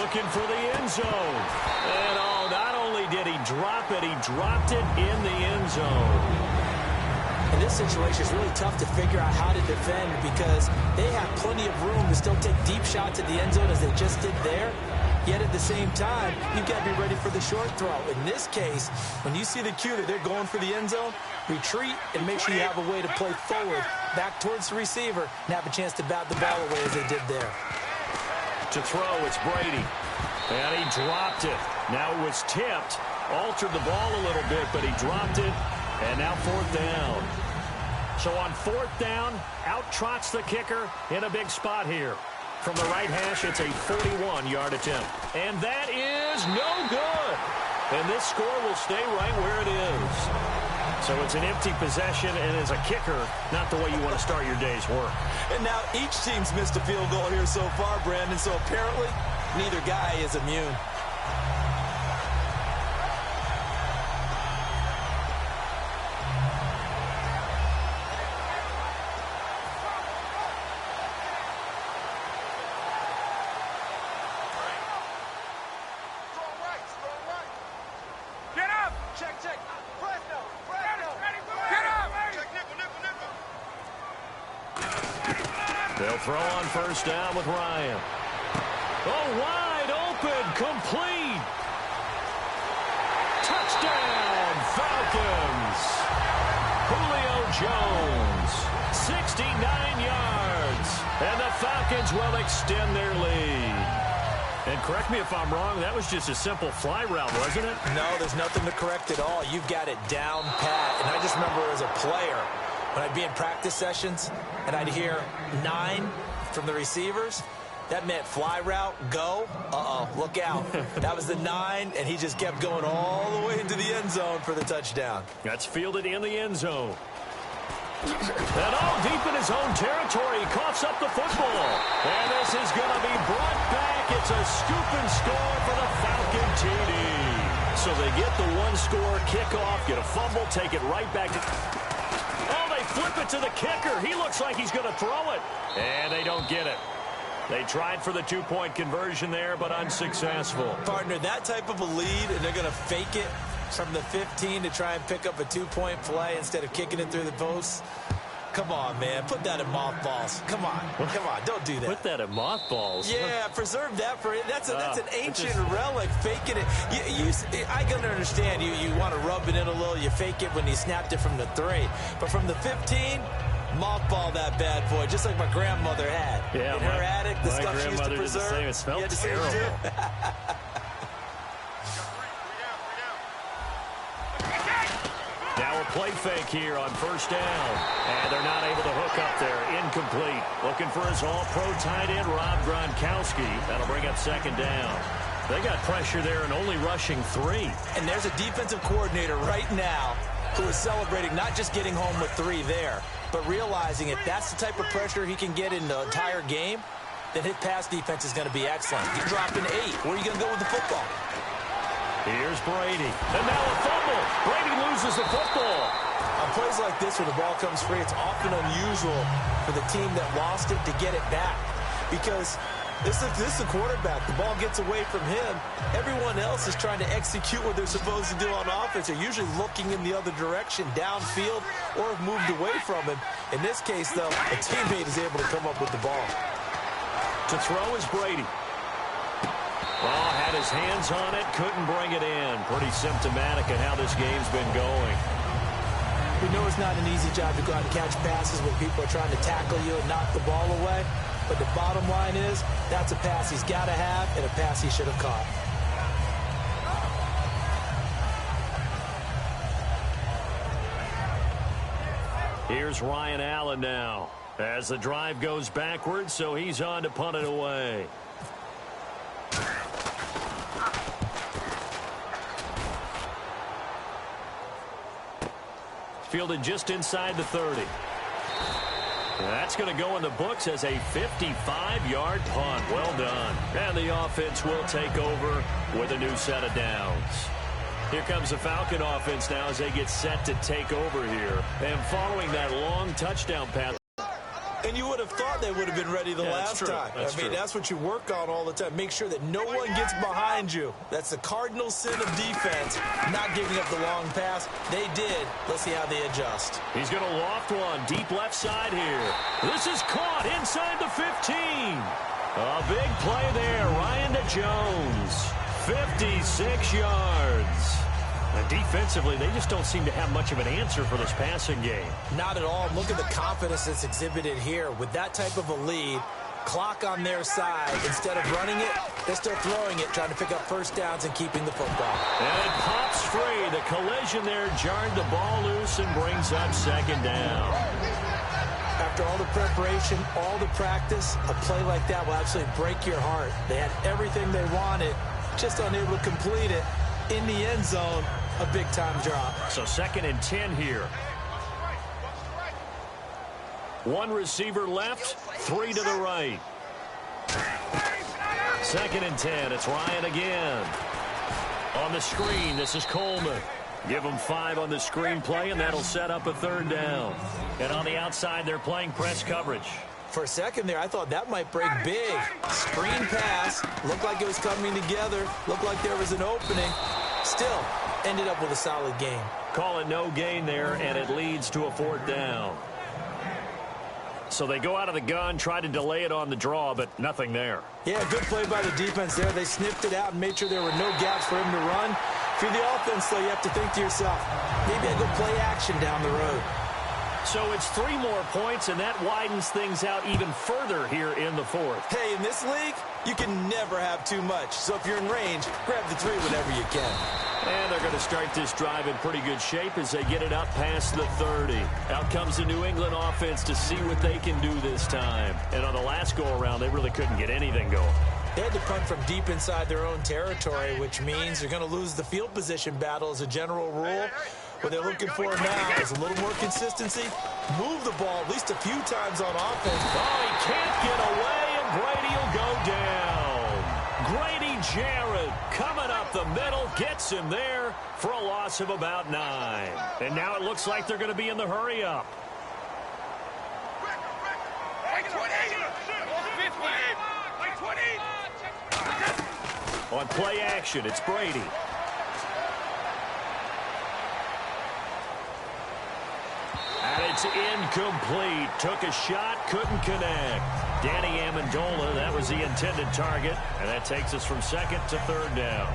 Looking for the end zone. And not only did he drop it, he dropped it in the end zone. In this situation, it's really tough to figure out how to defend because they have plenty of room to still take deep shots at the end zone as they just did there. Yet at the same time, you've got to be ready for the short throw. In this case, when you see the cue that they're going for the end zone, retreat and make sure you have a way to play forward, back towards the receiver, and have a chance to bat the ball away as they did there. To throw, it's Brady. And he dropped it. Now it was tipped. Altered the ball a little bit, but he dropped it. And now fourth down. So on fourth down, out trots the kicker in a big spot here. From the right hash, it's a 41-yard attempt. And that is no good. And this score will stay right where it is. So it's an empty possession, and as a kicker, not the way you want to start your day's work. And now each team's missed a field goal here so far, Brandon, so apparently neither guy is immune. They'll throw on first down with Ryan. Oh, wide open, complete. Touchdown, Falcons. Julio Jones, 69 yards. And the Falcons will extend their lead. And correct me if I'm wrong, that was just a simple fly route, wasn't it? No, there's nothing to correct at all. You've got it down pat. And I just remember as a player, when I'd be in practice sessions and I'd hear 9 from the receivers, that meant fly route, go, look out. That was the 9, and he just kept going all the way into the end zone for the touchdown. That's fielded in the end zone. And all deep in his own territory, he coughs up the football. And this is going to be brought back. It's a scoop and score for the Falcon TD. So they get the one-score kickoff, get a fumble, take it right back to... Oh, they flip it to the kicker. He looks like he's going to throw it. And they don't get it. They tried for the two-point conversion there, but unsuccessful. Partner, that type of a lead, and they're going to fake it from the 15 to try and pick up a two-point play instead of kicking it through the posts. Come on, man. Put that in mothballs. Come on. Come on. Don't do that. Put that in mothballs? Yeah, preserve that for it. That's an ancient relic, faking it. I can understand you want to rub it in a little. You fake it when you snapped it from the 3. But from the 15, mothball that bad boy, just like my grandmother had. Yeah, in her attic, the stuff she used to preserve. Did the same. It smelled terrible. Now a play fake here on first down. And they're not able to hook up there. Incomplete. Looking for his all-pro tight end, Rob Gronkowski. That'll bring up second down. They got pressure there and only rushing 3. And there's a defensive coordinator right now who is celebrating not just getting home with 3 there, but realizing if that's the type of pressure he can get in the entire game, then his pass defense is going to be excellent. You're dropping 8. Where are you going to go with the football? Here's Brady. And now a fumble. Brady loses the football. On plays like this where the ball comes free, it's often unusual for the team that lost it to get it back. Because this is a quarterback. The ball gets away from him. Everyone else is trying to execute what they're supposed to do on offense. They're usually looking in the other direction, downfield, or have moved away from him. In this case, though, a teammate is able to come up with the ball. To throw is Brady. Oh, had his hands on it, couldn't bring it in. Pretty symptomatic of how this game's been going. We know it's not an easy job to go out and catch passes when people are trying to tackle you and knock the ball away. But the bottom line is, that's a pass he's got to have and a pass he should have caught. Here's Ryan Allen now. As the drive goes backwards, so he's on to punt it away. Fielded just inside the 30. That's going to go in the books as a 55-yard punt. Well done. And the offense will take over with a new set of downs. Here comes the Falcon offense now as they get set to take over here. And following that long touchdown pass. And you would have thought they would have been ready the last time. That's what you work on all the time. Make sure that no one gets behind you. That's the cardinal sin of defense, not giving up the long pass. They did. Let's see how they adjust. He's going to loft one deep left side here. This is caught inside the 15. A big play there. Ryan to Jones. 56 yards. And defensively, they just don't seem to have much of an answer for this passing game. Not at all. Look at the confidence that's exhibited here. With that type of a lead, clock on their side. Instead of running it, they're still throwing it, trying to pick up first downs and keeping the football. And it pops free. The collision there jarred the ball loose and brings up second down. After all the preparation, all the practice, a play like that will absolutely break your heart. They had everything they wanted, just unable to complete it. In the end zone, a big-time drop. So 2nd and 10 here. 1 receiver left, 3 to the right. 2nd and 10. It's Ryan again. On the screen, this is Coleman. Give him 5 on the screen play, and that'll set up a 3rd down. And on the outside, they're playing press coverage. For a second there, I thought that might break big. Screen pass. Looked like it was coming together. Looked like there was an opening. Still, ended up with a solid gain. Call it no gain there, and it leads to a 4th down. So they go out of the gun, try to delay it on the draw, but nothing there. Yeah, good play by the defense there. They sniffed it out and made sure there were no gaps for him to run. If you're the offense, though, you have to think to yourself, maybe I go play action down the road. So it's 3 more points, and that widens things out even further here in the 4th. Hey, in this league, you can never have too much. So if you're in range, grab the 3 whenever you can. And they're going to start this drive in pretty good shape as they get it up past the 30. Out comes the New England offense to see what they can do this time. And on the last go-around, they really couldn't get anything going. They had to punt from deep inside their own territory, which means they're going to lose the field position battle as a general rule. What they're looking for now is a little more consistency. Move the ball at least a few times on offense. Oh, he can't get away, and Brady will go down. Grady Jarrett coming up the middle, gets him there for a loss of about 9. And now it looks like they're going to be in the hurry-up. On play action, it's Brady. And it's incomplete. Took a shot, couldn't connect. Danny Amendola, that was the intended target. And that takes us from second to third down.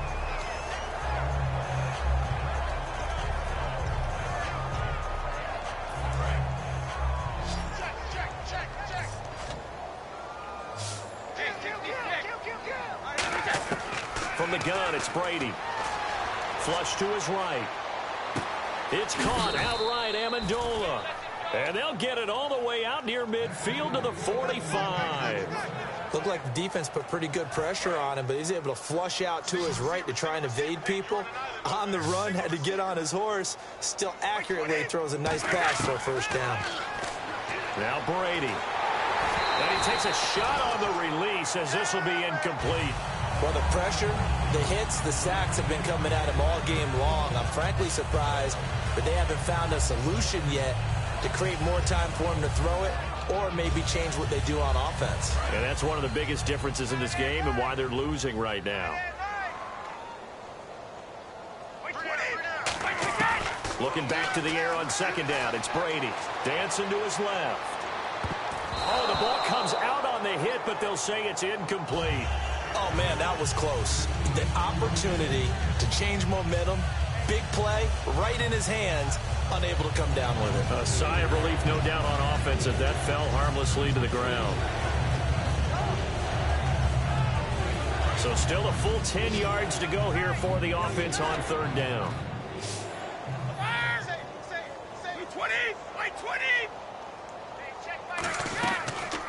From the gun, it's Brady. Flush to his right. It's caught outright, Amendola. And they'll get it all the way out near midfield to the 45. Looked like the defense put pretty good pressure on him, but he's able to flush out to his right to try and evade people. On the run, had to get on his horse. Still accurately throws a nice pass for a first down. Now Brady. And he takes a shot on the release as this will be incomplete. Well, the pressure, the hits, the sacks have been coming at him all game long. I'm frankly surprised that they haven't found a solution yet to create more time for him to throw it or maybe change what they do on offense. And that's one of the biggest differences in this game and why they're losing right now. Looking back to the air on second down, it's Brady. Dancing to his left. Oh, the ball comes out on the hit, but they'll say it's incomplete. Oh, man, that was close. The opportunity to change momentum, big play, right in his hands, unable to come down with it. A sigh of relief, no doubt, on offense as that fell harmlessly to the ground. So still a full 10 yards to go here for the offense on third down.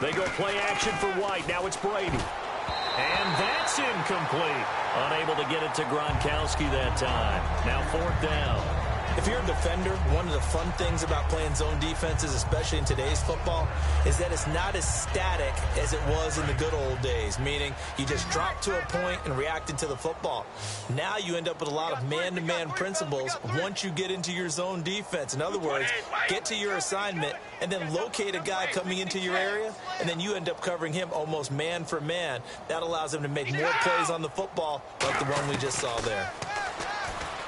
They go play action for White. Now it's Brady. And that's incomplete. Unable to get it to Gronkowski that time. Now fourth down. If you're a defender, one of the fun things about playing zone defenses, especially in today's football, is that it's not as static as it was in the good old days, meaning you just drop to a point and reacted to the football. Now you end up with a lot of man-to-man principles once you get into your zone defense. In other words, get to your assignment and then locate a guy coming into your area, and then you end up covering him almost man for man. That allows him to make more plays on the football like the one we just saw there.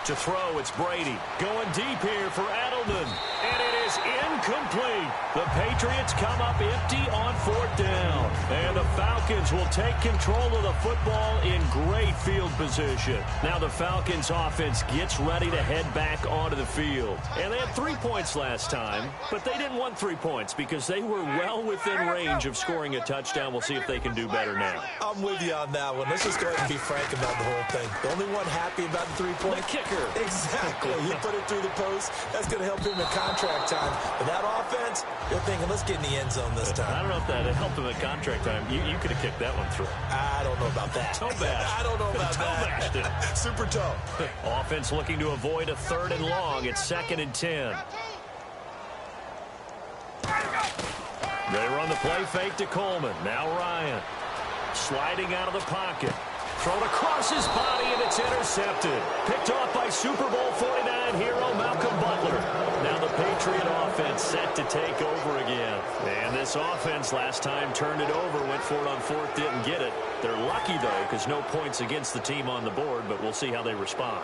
To throw, it's Brady. Going deep here for Edelman. And it is incomplete. The Patriots come up empty on fourth down. And the Falcons will take control of the football in great field position. Now the Falcons offense gets ready to head back onto the field. And they had 3 points last time, but they didn't want 3 points because they were well within range of scoring a touchdown. We'll see if they can do better now. I'm with you on that one. Let's just go ahead and be frank about the whole thing. The only one happy about the 3-point? The kicker. Exactly. You put it through the post. That's going to help him in contract time. But that offense, you're thinking, let's get in the end zone this time. I don't know if that helped him in contract time. You could have kicked that one through. I don't know about that. Toe bash. I don't know about that. Toe bashed it. Super toe. Offense looking to avoid a 3rd and long. It's 2nd and 10. They run the play fake to Coleman. Now Ryan. Sliding out of the pocket. Thrown across his body, and it's intercepted. Picked off by Super Bowl 49 hero Malcolm Butler. Now the Patriot offense set to take over again. And this offense last time turned it over, went for it on 4th, didn't get it. They're lucky, though, because no points against the team on the board, but we'll see how they respond.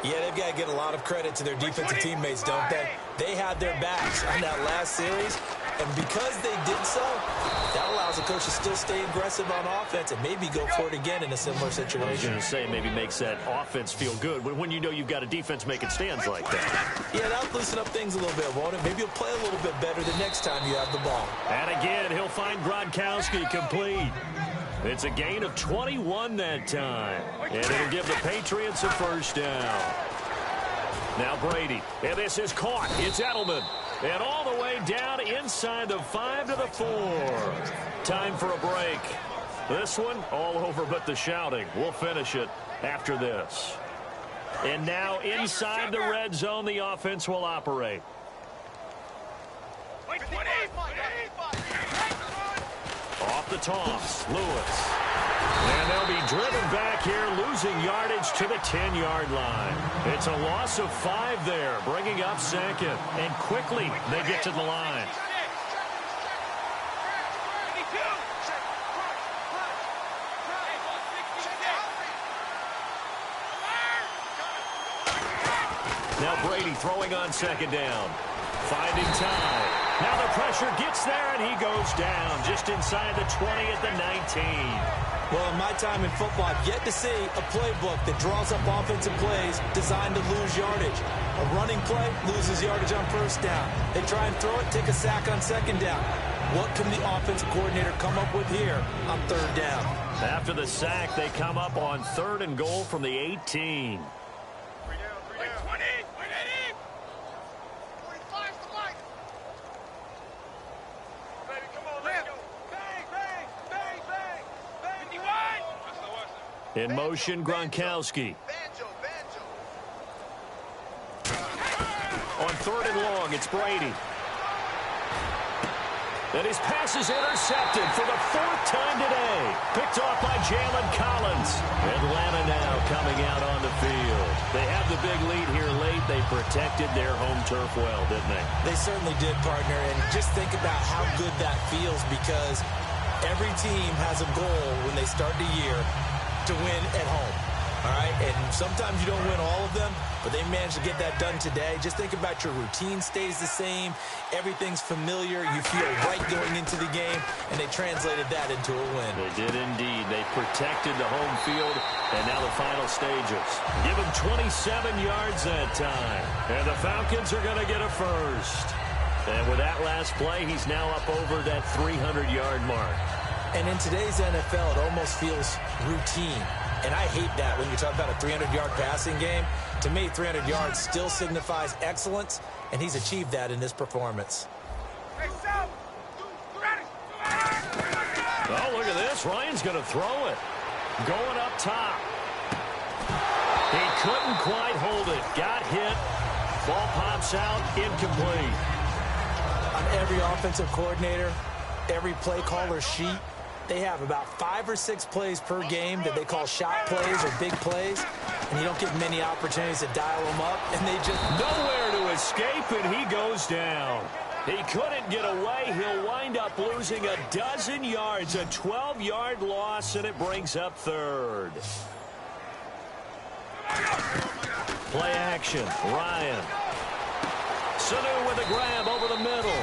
Yeah, they've got to get a lot of credit to their defensive teammates, don't they? They had their backs on that last series, and because they did so, that allows the coach to still stay aggressive on offense and maybe go for it again in a similar situation. I was going to say maybe makes that offense feel good when you know you've got a defense making stands like that. Yeah, that'll loosen up things a little bit, won't it? Maybe you'll play a little bit better the next time you have the ball. And again, he'll find Gronkowski complete. It's a gain of 21 that time. And it'll give the Patriots a first down. Now Brady. And this is caught. It's Edelman. And all the way down inside the 5 to the 4. Time for a break. This one all over but the shouting. We'll finish it after this. And now inside the red zone, the offense will operate. Off the toss, Lewis. And they'll be driven back here, losing yardage to the 10-yard line. It's a loss of 5 there, bringing up 2nd. And quickly, they get to the line. Now Brady throwing on second down. Finding time. Now the pressure gets there, and he goes down just inside the 20 at the 19. Well, in my time in football, I've yet to see a playbook that draws up offensive plays designed to lose yardage. A running play loses yardage on first down. They try and throw it, take a sack on second down. What can the offensive coordinator come up with here on third down? After the sack, they come up on 3rd and goal from the 18. In motion, Gronkowski. On 3rd and long, it's Brady. And his pass is intercepted for the 4th time today. Picked off by Jalen Collins. Atlanta now coming out on the field. They have the big lead here late. They protected their home turf well, didn't they? They certainly did, partner. And just think about how good that feels, because every team has a goal when they start the year to win at home. All right, and sometimes you don't win all of them, but they managed to get that done today. Just think about your routine stays the same. Everything's familiar. You feel right going into the game, and they translated that into a win. They did indeed. They protected the home field, and now the final stages. Give them 27 yards that time, and the Falcons are going to get a first. And with that last play, he's now up over that 300-yard mark. And in today's NFL, it almost feels routine. And I hate that when you talk about a 300-yard passing game. To me, 300 yards still signifies excellence, and he's achieved that in this performance. Oh, look at this. Ryan's going to throw it. Going up top. He couldn't quite hold it. Got hit. Ball pops out. Incomplete. On every offensive coordinator, every play caller sheet, they have about 5 or 6 plays per game that they call shot plays or big plays, and you don't get many opportunities to dial them up, and they just... Nowhere to escape, and he goes down. He couldn't get away. He'll wind up losing a dozen yards, a 12-yard loss, and it brings up 3rd. Play action. Ryan. Sanu with a grab over the middle.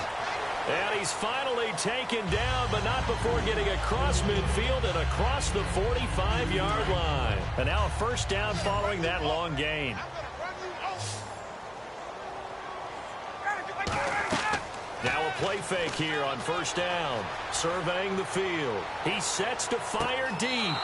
And he's finally taken down, but not before getting across midfield and across the 45-yard line. And now a first down following that long gain. Now a play fake here on first down. Surveying the field. He sets to fire deep.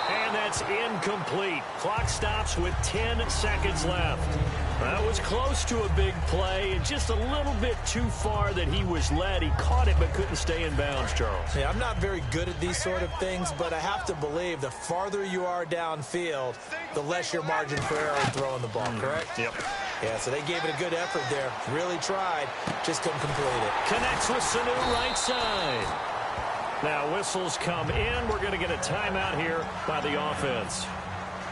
And that's incomplete. Clock stops with 10 seconds left. That was close to a big play, and just a little bit too far that he was led. He caught it but couldn't stay in bounds, Charles. Yeah, I'm not very good at these sort of things, but I have to believe the farther you are downfield, the less your margin for error in throwing the ball, correct? Yep. Yeah, so they gave it a good effort there. Really tried, just couldn't complete it. Connects with Sanu right side. Now whistles come in. We're going to get a timeout here by the offense.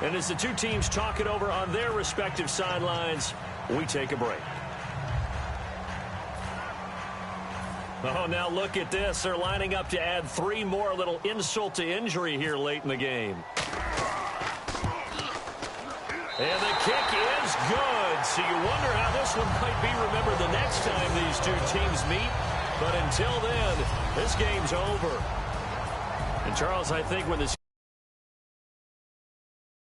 And as the two teams talk it over on their respective sidelines, we take a break. Oh, now look at this. They're lining up to add 3 more, a little insult to injury here late in the game. And the kick is good. So you wonder how this one might be remembered the next time these two teams meet. But until then, this game's over. And Charles, I think when this